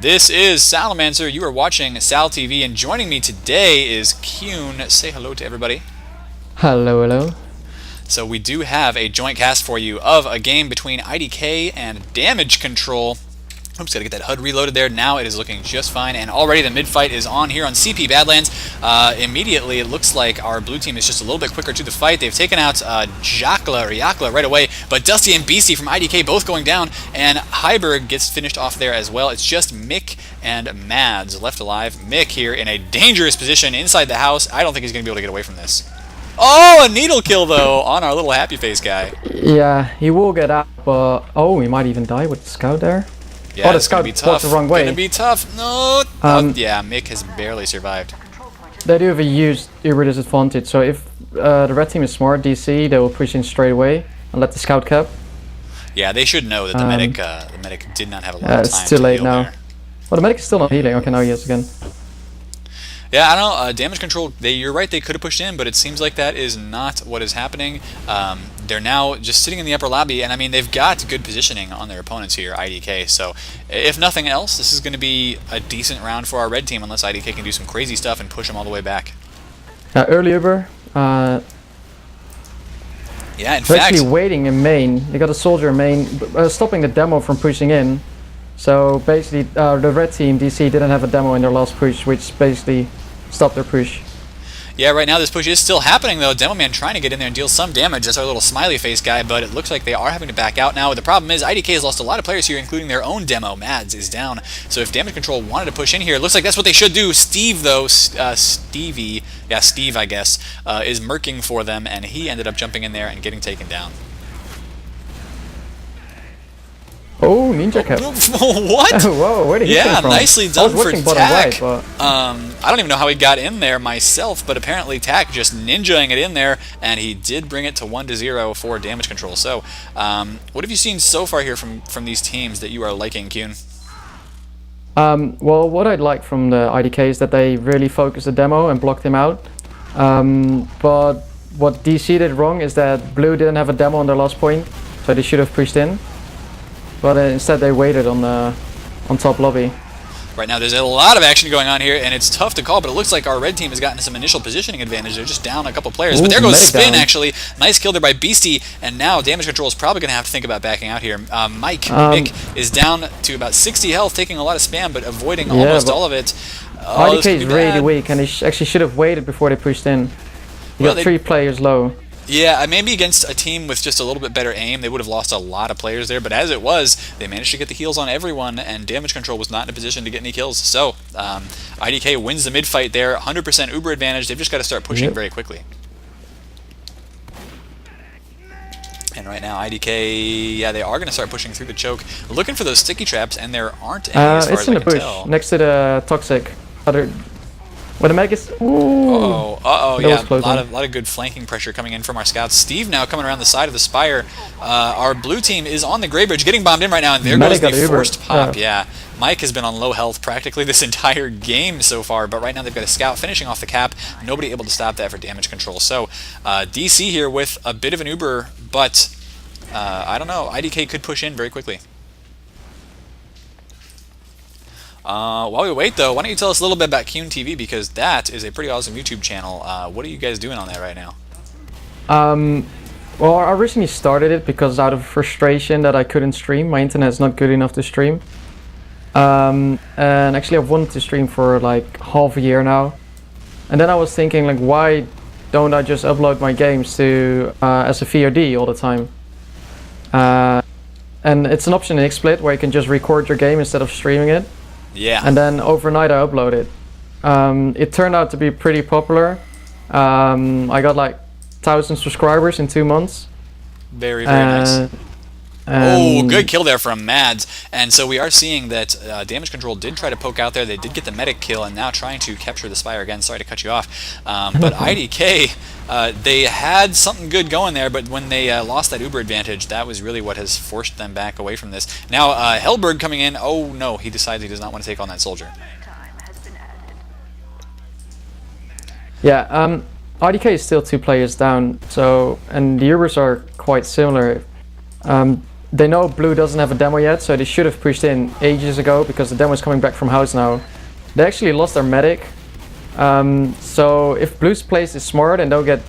This is Salamancer. You are watching SalTV, and joining me today is Qun. Say hello to everybody. Hello, hello. So we do have a joint cast for you of a game between IDK and Damage Control. Oops, gotta get that HUD reloaded there. Now it is looking just fine, and already the mid-fight is on here on CP Badlands. Immediately, it looks like our blue team is just a little bit quicker to the fight. They've taken out Yakla right away, but Dusty and Beastie from IDK both going down, and Heiberg gets finished off there as well. It's just Mick and Mads left alive. Mick here in a dangerous position inside the house. I don't think he's gonna be able to get away from this. Oh, a needle kill though on our little happy face guy. Yeah, he will get out, but oh, he might even die with the scout there. Yeah, the it's gonna scout be tough. the wrong way. Gonna be tough. No. Yeah, Mick has barely survived. They do have a huge Uber disadvantage, so if the red team is smart, DC, they will push in straight away and let the scout cap. Yeah, they should know that the medic did not have a lot of time. It's too late now. There. Well, the medic is still not healing. Okay, now he is again. Yeah, I don't know. Damage control. You're right. They could have pushed in, but it seems like that is not what is happening. They're now just sitting in the upper lobby, and I mean they've got good positioning on their opponents here, IDK. So, if nothing else, this is going to be a decent round for our red team, unless IDK can do some crazy stuff and push them all the way back. Early Uber. Yeah, in They're fact, actually waiting in main. They got a soldier in main, stopping the demo from pushing in. So basically, the red team DC didn't have a demo in their last push, which basically stopped their push. yeah, right now this push is still happening though. Demo Man trying to get in there and deal some damage. That's our little smiley face guy, but it looks like they are having to back out now. The problem is IDK has lost a lot of players here, including their own demo. Mads is down. So if Damage Control wanted to push in here, it looks like that's what they should do. Steve though, Steve I guess, is murking for them, and he ended up jumping in there and getting taken down. Oh, ninja cap. What? Whoa, where did he come from? Nicely done for Tak. Right, but I don't even know how he got in there myself, but apparently Tak just ninjaing it in there, and he did bring it to 1-0 for Damage Control. So, what have you seen so far here from these teams that you are liking, Qun? Well, what I'd like from the IDK is that they really focused the demo and blocked him out. But what DC did wrong is that Blue didn't have a demo on their last point, so they should have pushed in. But instead they waited on top lobby. Right now there's a lot of action going on here, and it's tough to call, but it looks like our red team has gotten some initial positioning advantage. They're just down a couple players, but there goes Spin down. Actually. Nice kill there by Beastie, and now Damage Control is probably going to have to think about backing out here. Mick is down to about 60 health, taking a lot of spam, but avoiding almost all of it. IDK is really weak, and they actually should have waited before they pushed in. You got 3 players low. Yeah, maybe against a team with just a little bit better aim, they would have lost a lot of players there, but as it was, they managed to get the heals on everyone, and Damage Control was not in a position to get any kills. So, IDK wins the mid-fight there, 100% Uber advantage. They've just got to start pushing very quickly. And right now, IDK, yeah, they are going to start pushing through the choke, looking for those sticky traps, and there aren't any as far as I can tell. It's in the bush, next to the Toxic. Where the medic is. Yeah, a lot of good flanking pressure coming in from our scouts. Steve now coming around the side of the spire. Our blue team is on the gray bridge, getting bombed in right now, and there goes the forced pop. Yeah, Mike has been on low health practically this entire game so far, but right now they've got a scout finishing off the cap. Nobody able to stop that for Damage Control. So DC here with a bit of an Uber, but I don't know. IDK could push in very quickly. While we wait, though, why don't you tell us a little bit about Qun TV, because that is a pretty awesome YouTube channel. What are you guys doing on that right now? Well, I recently started it because out of frustration that I couldn't stream. My internet is not good enough to stream. And actually I've wanted to stream for like half a year now. And then I was thinking, like, why don't I just upload my games to as a VOD all the time? And it's an option in XSplit where you can just record your game instead of streaming it. Yeah. And then overnight I upload it. It turned out to be pretty popular. I got like 1,000 subscribers in 2 months. Very nice. Oh, good kill there from Mads. And so we are seeing that Damage Control did try to poke out there. They did get the medic kill, and now trying to capture the Spire again. Sorry to cut you off. But IDK, they had something good going there, but when they lost that Uber advantage, that was really what has forced them back away from this. Now, Hellberg coming in. Oh, no, he decides he does not want to take on that soldier. Yeah, IDK is still 2 players down, so, and the Ubers are quite similar. they know blue doesn't have a demo yet, so they should have pushed in ages ago because the demo is coming back from house now. They actually lost their medic. So if blue's place is smart and they'll get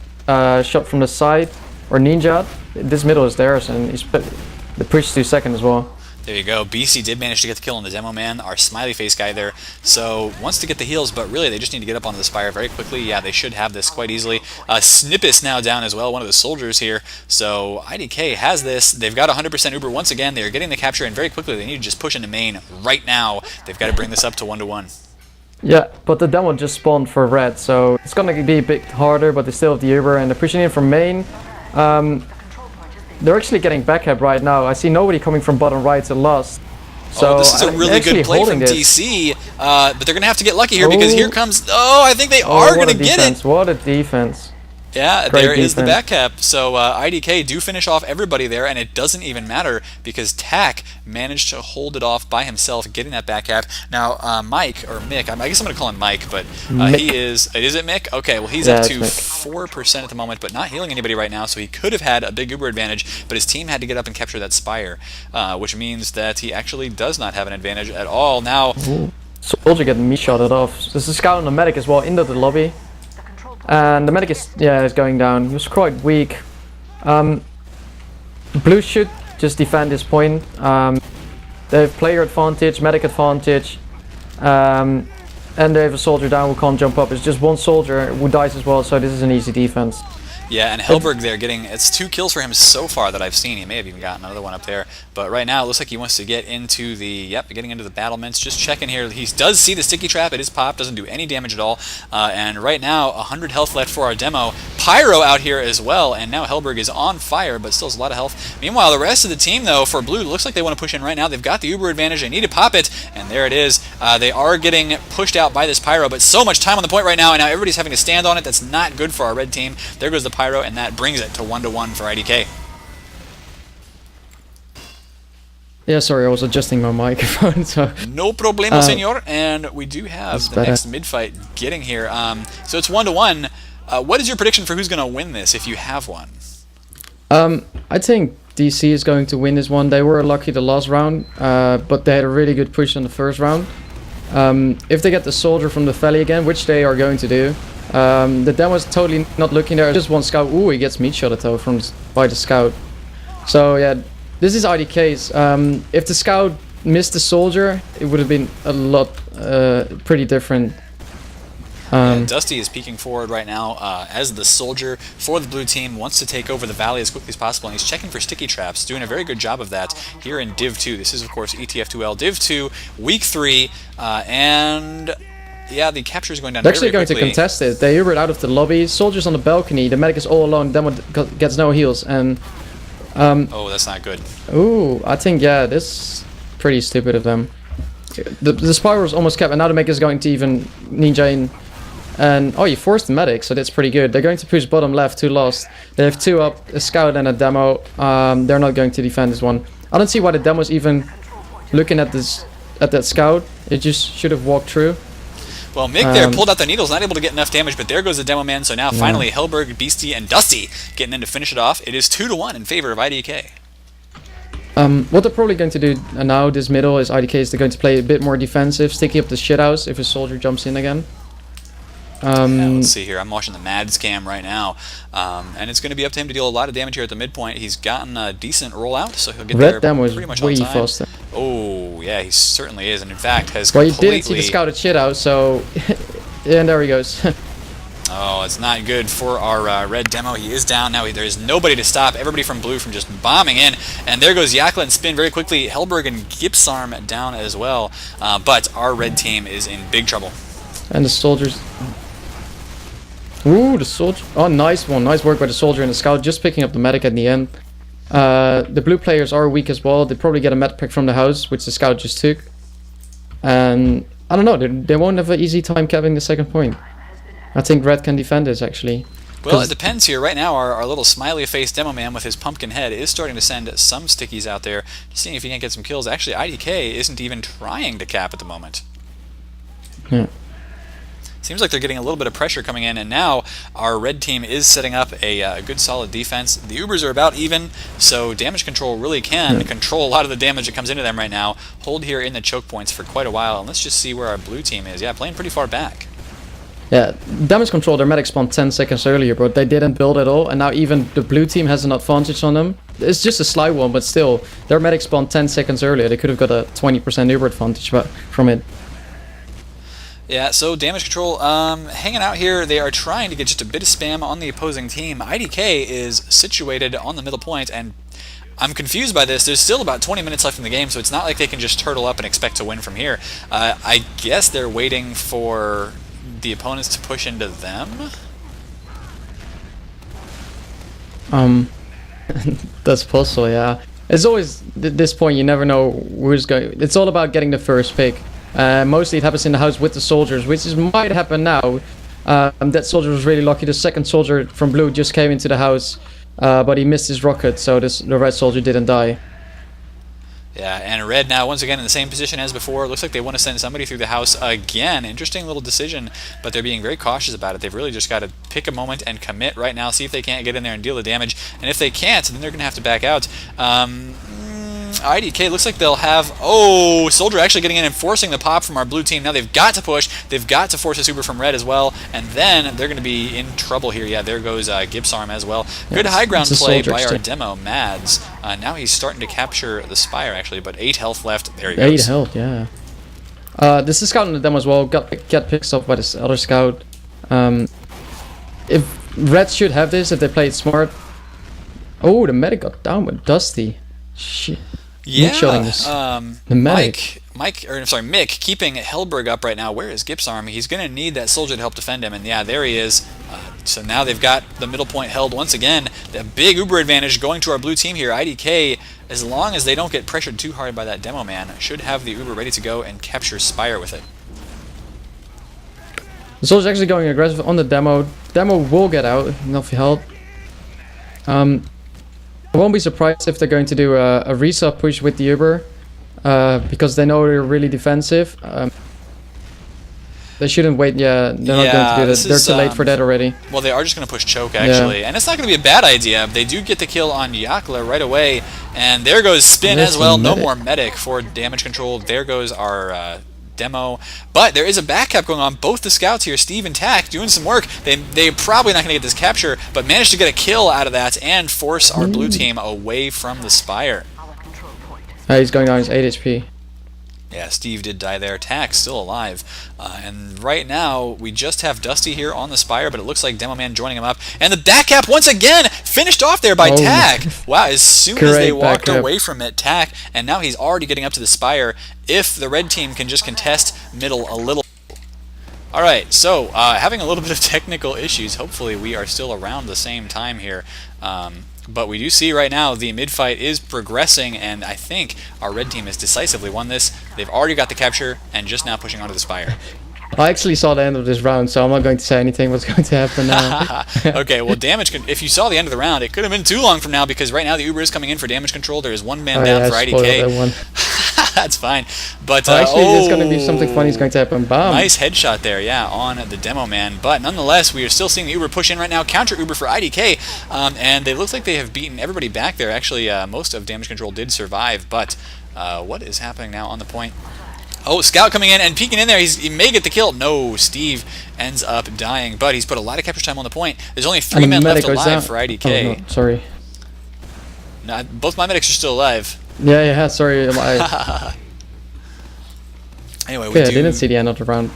shot from the side or ninja, this middle is theirs, and the push to second as well. There you go. BC did manage to get the kill on the demo man, our smiley face guy there. So wants to get the heals, but really they just need to get up onto the spire very quickly. Yeah, they should have this quite easily. Snippus now down as well, one of the soldiers here. So IDK has this. They've got 100% Uber once again. They're getting the capture, and very quickly they need to just push into main right now. They've got to bring this up to 1-1. Yeah, but the demo just spawned for red, so it's gonna be a bit harder, but they still have the Uber, and they're pushing in from main. They're actually getting backhab right now. I see nobody coming from bottom right to last. So this is a really good play from DC, but they're going to have to get lucky here because here comes... Oh, I think they are going to get it! What a defense. Yeah, there is the back cap. So IDK do finish off everybody there, and it doesn't even matter because Tak managed to hold it off by himself, getting that back cap. Now, Mike, or Mick, I guess I'm going to call him Mike, but he is... Is it Mick? Okay, well, he's up to 4% at the moment, but not healing anybody right now, so he could have had a big Uber advantage, but his team had to get up and capture that Spire, which means that he actually does not have an advantage at all. Now... Ooh. Soldier getting me shotted off. There's a scout and a medic as well into the lobby. And the medic is going down. He was quite weak. Blue should just defend this point. They have player advantage, medic advantage, and they have a soldier down who can't jump up. It's just one soldier who dies as well, so this is an easy defense. Yeah, and Helberg there it's 2 kills for him so far that I've seen. He may have even gotten another one up there. But right now it looks like he wants to get into the, getting into the battlements. Just checking here. He does see the sticky trap. It is popped. Doesn't do any damage at all. And right now, 100 health left for our demo. Pyro out here as well. And now Helberg is on fire, but still has a lot of health. Meanwhile, the rest of the team, though, for blue, looks like they want to push in right now. They've got the Uber advantage. They need to pop it. And there it is. They are getting pushed out by this Pyro, but so much time on the point right now. And now everybody's having to stand on it. That's not good for our red team. There goes the Pyro, and that brings it to 1-1 for IDK. Yeah, sorry, I was adjusting my microphone. So no problemo, senor. And we do have the next mid-fight getting here. So it's 1-1. What is your prediction for who's going to win this, if you have one? I think DC is going to win this one. They were lucky the last round, but they had a really good push in the first round. If they get the soldier from the valley again, which they are going to do, the demo's totally not looking there. Just one scout. Ooh, he gets meat shotted though by the scout. So yeah, this is IDK's. If the scout missed the soldier, it would have been a lot pretty different. Dusty is peeking forward right now as the soldier for the blue team, wants to take over the valley as quickly as possible, and he's checking for sticky traps, doing a very good job of that here in Div 2. This is, of course, ETF2L Div 2, Week 3, and... Yeah, the capture is going down. They're actually going to contest it. They Ubered out of the lobby. Soldiers on the balcony. The medic is all alone. Demo gets no heals. And oh, that's not good. Ooh, I think this is pretty stupid of them. The Spyro is almost kept, and now the medic is going to even ninja in. And oh, you forced the medic, so that's pretty good. They're going to push bottom left, 2 lost. They have 2 up, a scout and a demo. They're not going to defend this one. I don't see why the demo's even looking at that scout. It just should have walked through. Well, Mick there pulled out the needles, not able to get enough damage, but there goes the demo man. So now finally Helberg, Beastie, and Dusty getting in to finish it off. It is 2-1 in favor of IDK. What they're probably going to do now, this middle, is IDK is they're going to play a bit more defensive, sticking up the shithouse if a soldier jumps in again. Let's see here. I'm watching the Mad Scam right now, and it's going to be up to him to deal a lot of damage here at the midpoint. He's gotten a decent rollout, so he'll get there pretty much on time. Faster. Oh, yeah, he certainly is, and in fact has completely... Well, you didn't see the scouted shithouse, so... and there he goes. Oh, it's not good for our red demo. He is down now. There is nobody to stop everybody from blue from just bombing in. And there goes Yakla and Spin very quickly. Helberg and Gipsarm down as well. But our red team is in big trouble. And the soldiers... Ooh, the soldier. Oh, nice one. Nice work by the soldier and the scout, just picking up the medic at the end. The blue players are weak as well. They probably get a med pack from the house, which the scout just took. And I don't know, they won't have an easy time capping the second point. I think red can defend this, actually. Well, it depends here. Right now, our little smiley-faced demo man with his pumpkin head is starting to send some stickies out there, seeing if he can't get some kills. Actually, IDK isn't even trying to cap at the moment. Yeah. Seems like they're getting a little bit of pressure coming in, and now our red team is setting up a good solid defense. The Ubers are about even, so damage control really can control a lot of the damage that comes into them right now. Hold here in the choke points for quite a while, and let's just see where our blue team is. Yeah, playing pretty far back. Yeah, damage control, their medic spawned 10 seconds earlier, but they didn't build at all, and now even the blue team has an advantage on them. It's just a slight one, but still, their medic spawned 10 seconds earlier. They could have got a 20% Uber advantage from it. Yeah, so damage control hanging out here. They are trying to get just a bit of spam on the opposing team. IDK is situated on the middle point, and I'm confused by this. There's still about 20 minutes left in the game, so it's not like they can just turtle up and expect to win from here. I guess they're waiting for the opponents to push into them? That's possible, yeah. It's always, at this point, you never know who's going. It's all about getting the first pick. Mostly it happens in the house with the soldiers, which might happen now. That soldier was really lucky. The second soldier from blue just came into the house, but he missed his rocket, so the red soldier didn't die. Yeah, and red now once again in the same position as before. Looks like they want to send somebody through the house again. Interesting little decision, but they're being very cautious about it. They've really just got to pick a moment and commit right now, see if they can't get in there and deal the damage. And if they can't, then they're going to have to back out. IDK looks like they'll have... Oh, soldier actually getting in and forcing the pop from our blue team. Now they've got to push. They've got to force a super from red as well. And then they're going to be in trouble here. Yeah, there goes Gibbs arm as well. Good high ground play by our demo, Mads. Now he's starting to capture the Spire, actually, but 8 health left. There he goes. 8 health, yeah. This is scout in the demo as well. Got picked up by this other scout. If red should have this, if they play it smart. Oh, the medic got down with Dusty. Shit. Yeah, the medic. Mick keeping Hellberg up right now. Where is Gipsarm? He's going to need that soldier to help defend him, and yeah, there he is. So now they've got the middle point held once again. The big Uber advantage going to our blue team here. IDK, as long as they don't get pressured too hard by that demo man, should have the Uber ready to go and capture Spire with it. The soldier's actually going aggressive on the demo. Demo will get out, enough help. I won't be surprised if they're going to do a resub push with the Uber, because they know they're really defensive. They shouldn't wait. Yeah, they're not going to do that. They're too late for that already. Well, they are just going to push choke, actually. Yeah. And it's not going to be a bad idea. They do get the kill on Yakla right away. And there goes Spin as well. No more medic for damage control. There goes our... demo, but there is a back cap going on. Both the scouts here, Steve and Tack, doing some work. They're probably not going to get this capture, but managed to get a kill out of that and force our blue team away from the Spire. He's going down his 8 HP. Yeah, Steve did die there. Tack still alive. And right now, we just have Dusty here on the Spire, but it looks like Demo Man joining him up. And the back cap, once again, finished off there by Tack. Wow, as soon as they walked away from it, Tack, and now he's already getting up to the Spire. If the red team can just contest middle a little. Alright, so having a little bit of technical issues. Hopefully we are still around the same time here. But we do see right now the mid-fight is progressing, and I think our red team has decisively won this. They've already got the capture, and just now pushing onto the Spire. I actually saw the end of this round, so I'm not going to say anything what's going to happen now. Okay, well, if you saw the end of the round, it could have been too long from now, because right now the Uber is coming in for damage control. There is one man down for IDK. That's fine. But actually, there's going to be something funny is going to happen. Bam. Nice headshot there, yeah, on the demo man. But nonetheless, we are still seeing the Uber push in right now. Counter Uber for IDK, and it looks like they have beaten everybody back there. Actually, most of damage control did survive, but what is happening now on the point? Oh, Scout coming in and peeking in there. He may get the kill. No, Steve ends up dying, but he's put a lot of capture time on the point. There's only 3 men left alive for IDK. Oh, no, sorry. No, both my medics are still alive. Yeah, sorry. Anyway, I didn't see the end of the round.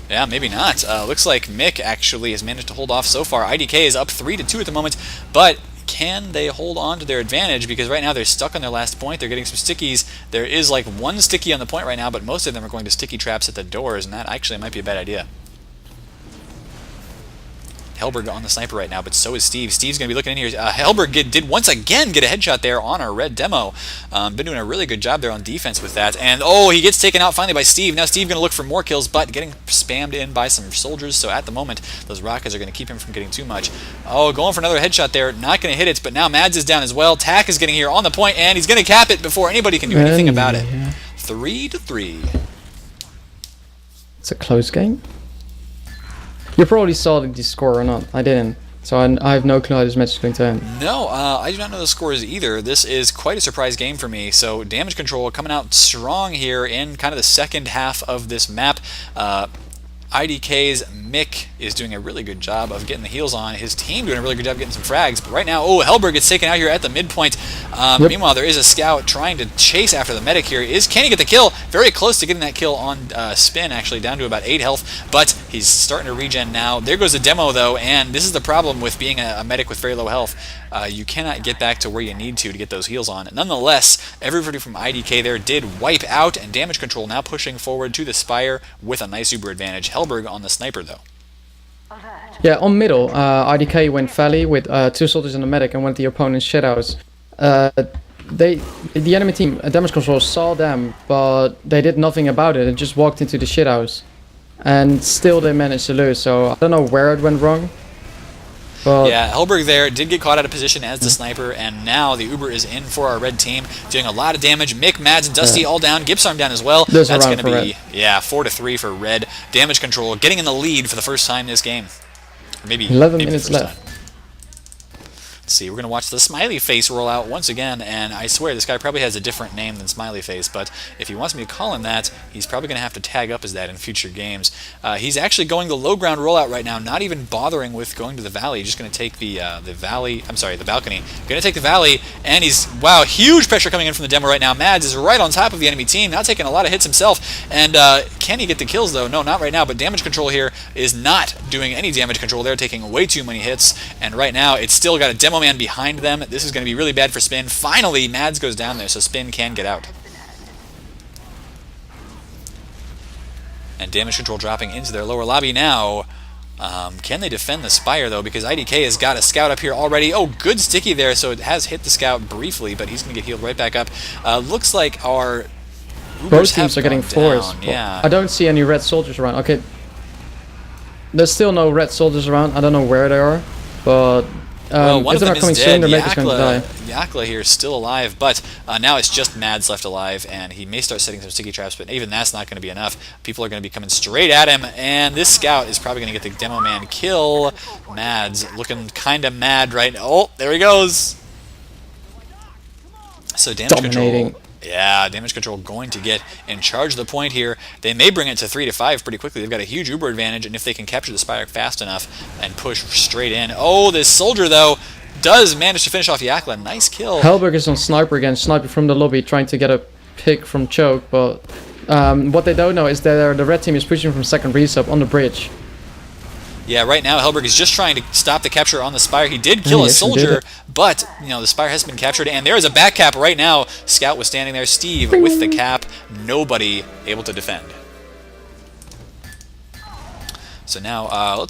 Yeah, maybe not. Looks like Mick actually has managed to hold off so far. IDK is up 3-2 at the moment, but can they hold on to their advantage? Because right now they're stuck on their last point. They're getting some stickies. There is like one sticky on the point right now, but most of them are going to sticky traps at the doors, and that actually might be a bad idea. Hellberg on the sniper right now, but so is Steve. Steve's going to be looking in here. Hellberg did once again get a headshot there on our red demo. Been doing a really good job there on defense with that. And oh, he gets taken out finally by Steve. Now Steve going to look for more kills, but getting spammed in by some soldiers. So at the moment, those rockets are going to keep him from getting too much. Oh, going for another headshot there. Not going to hit it, but now Mads is down as well. Tack is getting here on the point, and he's going to cap it before anybody can do anything about it. 3-3. It's a close game. You probably saw the score or not. I didn't. So I have no clue how this match is going to end. No, I do not know the scores either. This is quite a surprise game for me. So damage control coming out strong here in kind of the second half of this map. IDK's Mick is doing a really good job of getting the heals on. His team doing a really good job getting some frags. But right now, Hellberg gets taken out here at the midpoint. Meanwhile, there is a scout trying to chase after the medic here. Can he get the kill? Very close to getting that kill on Spin, actually, down to about 8 health. But he's starting to regen now. There goes the demo, though, and this is the problem with being a medic with very low health. You cannot get back to where you need to get those heals on. Nonetheless, everybody from IDK there did wipe out, and damage control now pushing forward to the Spire with a nice Uber advantage. Hellberg on the sniper, though. Yeah, on middle, IDK went Valley with 2 soldiers and a medic and went the opponent's shithouse. The enemy team, damage control, saw them, but they did nothing about it and just walked into the shithouse. And still they managed to lose, so I don't know where it went wrong. But yeah, Hellberg there did get caught out of position as the sniper, and now the Uber is in for our red team, doing a lot of damage. Mick, Mads, and Dusty all down. Gipsarm down as well. There's That's going to be, red. yeah, 4-3 for red. Damage control getting in the lead for the first time this game. Or maybe 11 maybe minutes the first left. time. Let's see, we're going to watch the smiley face roll out once again, and I swear this guy probably has a different name than smiley face, but if he wants me to call him that, he's probably going to have to tag up as that in future games. He's actually going the low ground rollout right now, not even bothering with going to the valley, just going to take the balcony. Going to take the valley, and he's, wow, huge pressure coming in from the demo right now. Mads is right on top of the enemy team, now taking a lot of hits himself, and can he get the kills though? No, not right now, but damage control here is not doing any damage control. They're taking way too many hits, and right now it's still got a demo man behind them. This is going to be really bad for Spin. Finally, Mads goes down there, so Spin can get out. And damage control dropping into their lower lobby now. Can they defend the Spire, though? Because IDK has got a scout up here already. Oh, good sticky there, so it has hit the scout briefly, but he's going to get healed right back up. Looks like our Ubers Both teams are getting down. forced. Yeah. I don't see any red soldiers around. Okay. There's still no red soldiers around. I don't know where they are, but well, one if of they're them not coming is soon, dead. their maker's going to die. Yakla here is still alive, but now it's just Mads left alive, and he may start setting some sticky traps, but even that's not going to be enough. People are going to be coming straight at him, and this scout is probably going to get the demo man kill. Mads looking kind of mad right now. Oh, there he goes. So damage Dominating. control. Yeah, damage control going to get in charge of the point here. They may bring it to 3-5 pretty quickly. They've got a huge Uber advantage, and if they can capture the Spire fast enough and push straight in. Oh, this soldier, though, does manage to finish off Yakla. Nice kill. Hellberg is on sniper again, sniping from the lobby, trying to get a pick from Choke, but what they don't know is that the red team is pushing from second resub on the bridge. Yeah, right now Hellberg is just trying to stop the capture on the Spire. He did kill a soldier, but the Spire has been captured, and there is a back cap right now. Scout was standing there. Steve with the cap. Nobody able to defend. So now I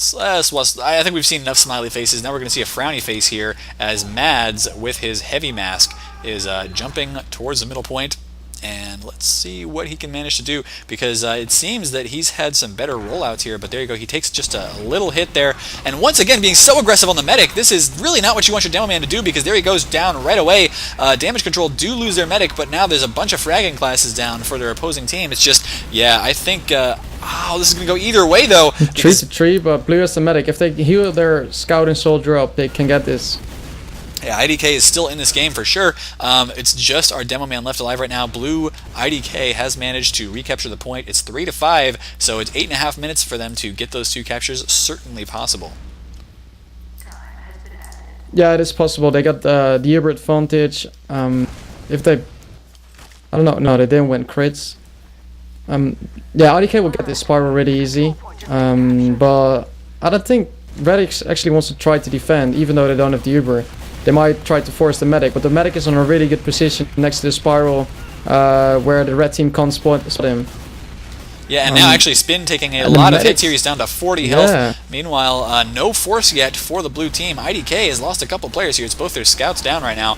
think we've seen enough smiley faces. Now we're going to see a frowny face here as Mads with his heavy mask is jumping towards the middle point. And let's see what he can manage to do, because it seems that he's had some better rollouts here, but there you go, he takes just a little hit there, and once again being so aggressive on the medic. This is really not what you want your demo man to do, because there he goes down right away. Damage control do lose their medic, but now there's a bunch of fragging classes down for their opposing team. It's just, yeah, I think, this is going to go either way though. 3-3, but blue has the medic. If they heal their scout and soldier up, they can get this. Yeah, IDK is still in this game for sure. It's just our demo man left alive right now. Blue IDK has managed to recapture the point. It's 3-5, so it's 8.5 minutes for them to get those 2 captures. Certainly possible. Yeah, it is possible. They got the Uber advantage. If they, I don't know. No, they didn't win crits. Yeah, IDK will get this spiral really easy. But I don't think Red actually wants to try to defend, even though they don't have the Uber. They might try to force the medic, but the medic is on a really good position next to the spiral, where the red team can't spot him. Yeah, and now actually Spin taking a lot of hits here. He's down to 40 health. Yeah. Meanwhile, no force yet for the blue team. IDK has lost a couple players here. It's both their scouts down right now.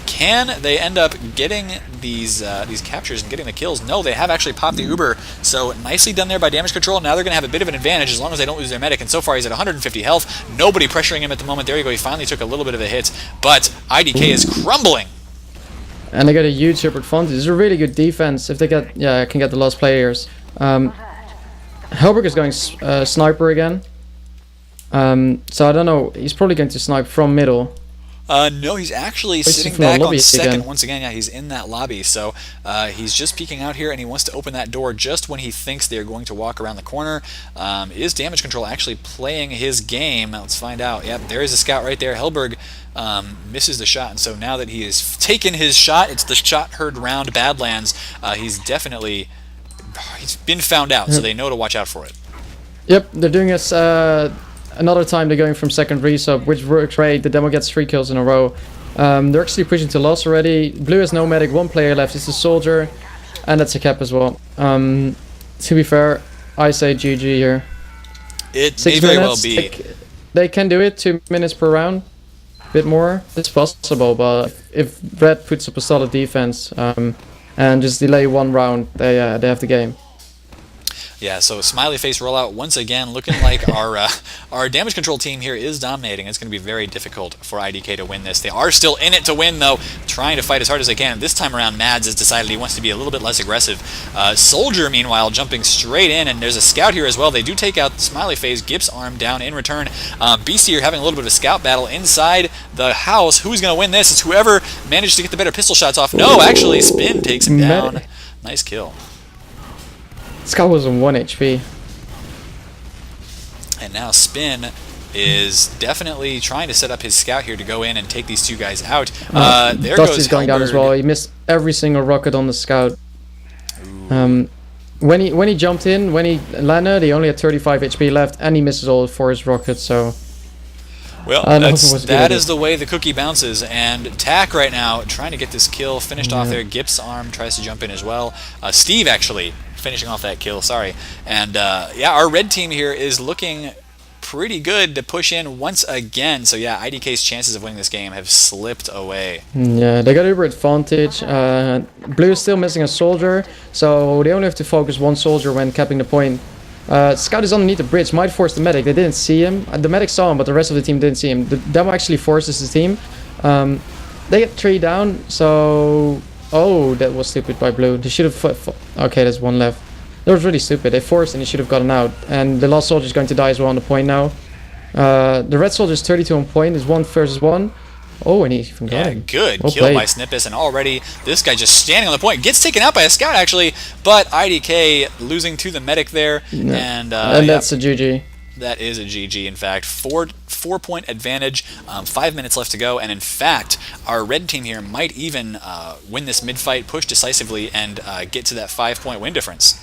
Can they end up getting these captures and getting the kills? No, they have actually popped the Uber, so nicely done there by damage control. Now they're going to have a bit of an advantage as long as they don't lose their medic, and so far he's at 150 health. Nobody pressuring him at the moment. There you go, he finally took a little bit of a hit, but IDK is crumbling. And they got a huge Uber advantage. It's a really good defense if they can get the last players. Hellberg is going sniper again. So I don't know. He's probably going to snipe from middle. No, he's actually He's sitting from the back on lobby second. again. Once again, yeah, he's in that lobby. So he's just peeking out here, and he wants to open that door just when he thinks they're going to walk around the corner. Is Damage Control actually playing his game? Let's find out. Yep, there is a scout right there. Hellberg misses the shot, and so now that he has taken his shot, it's the shot heard round Badlands. He's been found out, so they know to watch out for it. Yep, they're doing this another time. They're going from second resub, which works great. The demo gets 3 kills in a row. They're actually pushing to loss already. Blue has no medic, 1 player left. It's a soldier, and that's a cap as well. To be fair, I say GG here. It 6 may very well minutes, be. they can do it, 2 minutes per round. A bit more, it's possible, but if Red puts up a solid defense and just delay 1 round, they have the game. Yeah, so smiley face rollout once again, looking like our damage control team here is dominating. It's going to be very difficult for IDK to win this. They are still in it to win, though, trying to fight as hard as they can. This time around, Mads has decided he wants to be a little bit less aggressive. Soldier, meanwhile, jumping straight in, and there's a scout here as well. They do take out smiley face, Gip's arm down in return. BC are having a little bit of a scout battle inside the house. Who's going to win this? It's whoever managed to get the better pistol shots off. No, actually, Spin takes him down. Nice kill. Scout was on 1 HP. And now Spin is definitely trying to set up his scout here to go in and take these 2 guys out. There Dusty's goes going down as Hellberg. well. He missed every single rocket on the scout. When he jumped in, when he landed, he only had 35 HP left, and he misses all 4 his rockets. So well, that is the way the cookie bounces. And Tack right now trying to get this kill finished off there. Gip's arm tries to jump in as well. Steve actually finishing off that kill, sorry. And yeah, our red team here is looking pretty good to push in once again. So yeah, IDK's chances of winning this game have slipped away. Yeah, they got uber advantage. Blue is still missing a soldier, so they only have to focus 1 soldier when capping the point. Scout is underneath the bridge, might force the medic. They didn't see him. The medic saw him, but the rest of the team didn't see him. The demo actually forces the team. They get 3 down, so... Oh, that was stupid by Blue. They should have... Okay, there's 1 left. That was really stupid. They forced and he should have gotten out. And the last soldier is going to die as well on the point now. The red soldier is 32 on point. It's 1 versus 1. Oh, and he even got him. Good Well kill played. by Snippus, and already this guy just standing on the point gets taken out by a scout actually, but IDK losing to the medic there, and that's a GG. That is a GG, in fact. 4-point advantage, 5 minutes left to go, and in fact, our red team here might even win this mid-fight, push decisively, and get to that 5-point win difference.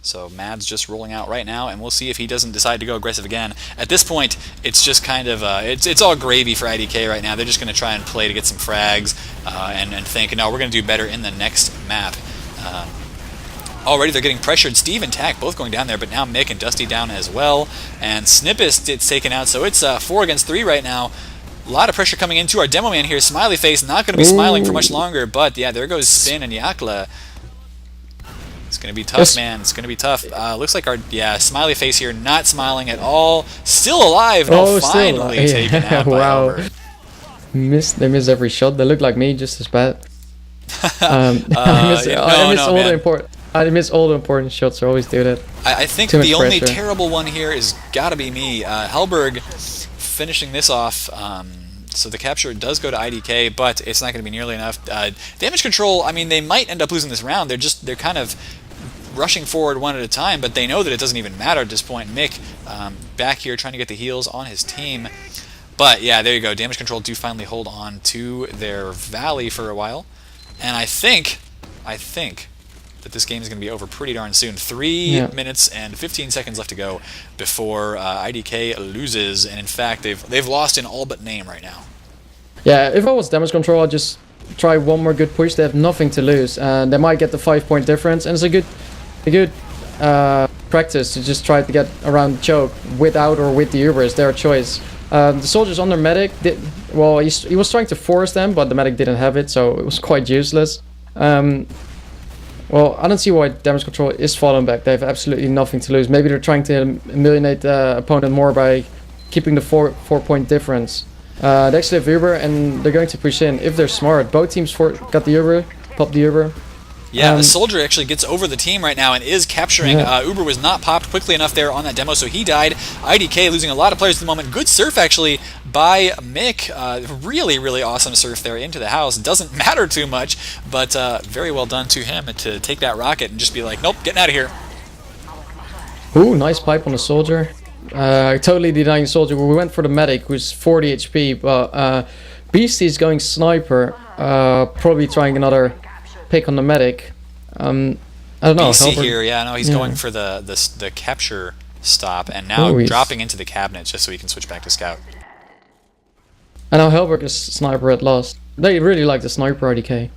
So Mads just rolling out right now, and we'll see if he doesn't decide to go aggressive again. At this point, it's just kind of, it's all gravy for IDK right now. They're just going to try and play to get some frags and think, no, we're going to do better in the next map. Already they're getting pressured. Steve and Tack both going down there, but now Mick and Dusty down as well. And Snippus gets taken out, so it's 4 against 3 right now. A lot of pressure coming into our demo man here. Smiley face, not going to be smiling for much longer, but yeah, there goes Spin and Yakla. It's going to be tough, man. It's going to be tough. Looks like our, Smiley face here not smiling at all. Still alive. No, finally taken out by Albert. They miss every shot. They look like me, just as bad. I miss all the important shots. I always do that. I think the only terrible one here is got to be me. Hellberg finishing this off. So the capture does go to IDK, but it's not going to be nearly enough. Damage control, I mean, they might end up losing this round. They're kind of rushing forward one at a time, but they know that it doesn't even matter at this point. Mick back here trying to get the heals on his team. But yeah, there you go. Damage control do finally hold on to their valley for a while. And I think that this game is going to be over pretty darn soon. 3 minutes and 15 seconds left to go before IDK loses, and in fact, they've lost in all but name right now. Yeah, if I was damage control, I'd just try 1 more good push. They have nothing to lose, and they might get the 5-point difference, and it's a good practice to just try to get around choke without or with the Uber. It's their choice. The soldiers on their medic he was trying to force them, but the medic didn't have it, so it was quite useless. Well, I don't see why damage control is falling back. They have absolutely nothing to lose. Maybe they're trying to humiliate the opponent more by keeping the 4-point difference. They actually have Uber, and they're going to push in if they're smart. Both teams got the Uber, pop the Uber. Yeah, a soldier actually gets over the team right now and is capturing. Yeah. Uber was not popped quickly enough there on that demo, so he died. IDK losing a lot of players at the moment. Good surf, actually, by Mick. Really, really awesome surf there into the house. Doesn't matter too much, but very well done to him to take that rocket and just be like, nope, getting out of here. Ooh, nice pipe on the soldier. Totally denying soldier. We went for the medic, who's 40 HP, but Beastie's going sniper. Probably trying another pick on the medic. I don't know. BC here, yeah, no, he's going for the capture stop, and now dropping into the cabinet just so he can switch back to scout. And now Helberg is sniper at last. They really like the sniper IDK.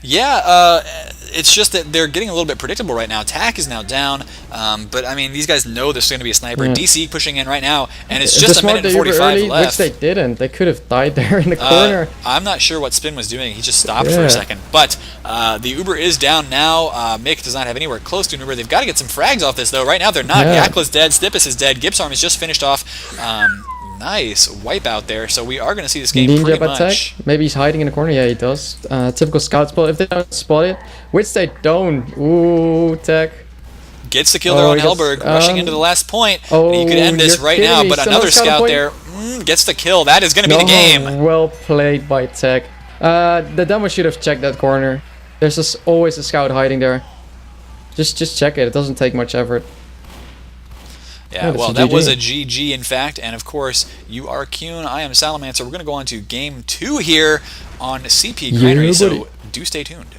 Yeah, it's just that they're getting a little bit predictable right now. TAC is now down, but I mean, these guys know there's going to be a sniper. Yeah. DC pushing in right now, and it's just a minute and 45 early, left. Which they didn't. They could have died there in the corner. I'm not sure what Spin was doing. He just stopped for a second. But the Uber is down now. Mick does not have anywhere close to an Uber. They've got to get some frags off this, though. Right now, they're not. Yakla's dead. Stippus is dead. Gipsarm is just finished off. Nice wipeout there. So we are going to see this game pretty much. Attack. Maybe he's hiding in the corner. Yeah, he does. Typical scout spot. If they don't spot it, which they don't. Ooh, tech. Gets the kill there on Helberg, rushing into the last point. And you could end this right now, but another scout there gets the kill. That is going to be the game. Well played by Tech. The demo should have checked that corner. There's just always a scout hiding there. Just check it. It doesn't take much effort. Yeah, well, that was a GG, in fact. And, of course, you are Qun, I am Salamancer. We're going to go on to Game 2 here on CP Granary, so do stay tuned.